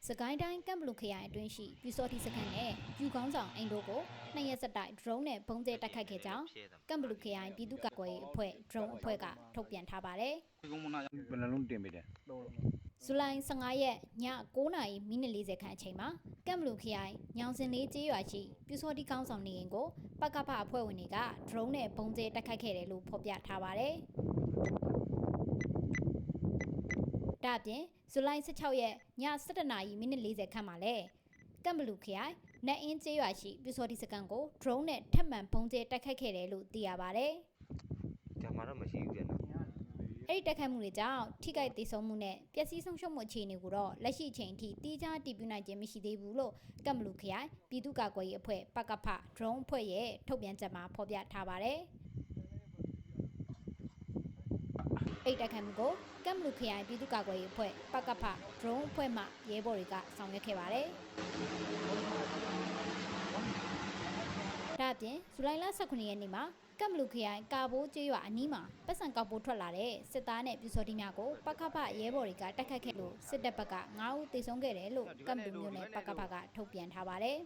စကိုင်းတိုင်းကမ်ဘလူခရိုင်အတွင်းရှိပြူစောတိစခန်းနဲ့ပြူကောင်းဆောင်အိမ်တို့ကို2ရက်ဆက်တိုက် drone နဲ့ပုံကျဲတိုက်ခိုက်ခဲ့ကြောင်းကမ်ဘလူခရိုင်ပြည်သူ့ကာကွယ်ရေးအဖွဲ့ drone အဖွဲ့ကထုတ်ပြန်ထားပါတယ်။ဘယ်နှလုံးတင်ပေးတယ်ဇူလိုင်15ရက်ည9:40ခန့်အချိန်မှာကမ်ဘလူခရိုင်ညောင်စင်လေးကျေးရွာရှိပြူစောတိကောင်းဆောင်နေအိမ်ကိုပကဖအဖွဲ့ဝင်တွေက drone နဲ့ပုံကျဲတိုက်ခိုက်ခဲ့တယ်လို့ဖော်ပြထားပါတယ်။ဒါ့အပြင်ဇူလိုင်16ရက်ည17:40ခန့်မှာလဲကမ်ဘလူခရိုင်နတ်အင်းကျေးရွာရှိပြူစောတိစခန်းကို drone နဲ့ထပ်မံပုံကျဲတိုက်ခိုက်ခဲ့တယ်လို့သိရပါတယ်။ဒါမှတော့မရှိဘူးပြန်တော့။အဲ့ဒီတိုက်ခိုက်မှုတွေကြောင့်ထိခိုက်ဒေဆုံးမှုနဲ့ပျက်စီးဆုံးရှုံးမှုအခြေအနေကိုတော့လက်ရှိအချိန်အထိတိကျတည်ပြုနိုင်ခြင်းမရှိသေးဘူးလို့ကမ်ဘလူခရိုင်ပြည်သူ့ကာကွယ်ရေးအဖွဲ့ပကဖ drone အဖွဲ့ရဲ့ထုတ်ပြန်ချက်မှာဖော်ပြထားပါတယ်။အဲ့တိုက်ခိုက်မှုကိုကမ်ဘလူခရိုင်ပြည်သူ့ကာကွယ်ရေးအဖွဲ့ပကဖ drone အဖွဲ့မှရဲဘော်တွေကဆောင်ရွက်ခဲ့ပါတယ်။ဒါ့အပြင်ဇူလိုင်လ19ရက်နေ့မှာကမ်ဘလူခရိုင်ကာဘိုးကျေးရွာအနီးမှာပတ်စံကောက်ပိုးထွက်လာတဲ့စစ်သားနဲ့ပြူစောတိများကိုပကဖရဲဘော်တွေကတိုက်ခိုက်ခဲ့လို့စစ်တပ်ဘက်က9ဦးသေဆုံးခဲ့တယ်လို့ကမ်ဘလူမြို့နယ်ပကဖကထုတ်ပြန်ထားပါတယ်။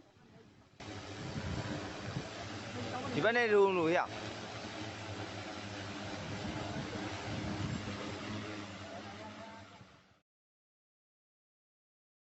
ဒီဘက်နဲ့လို့ရ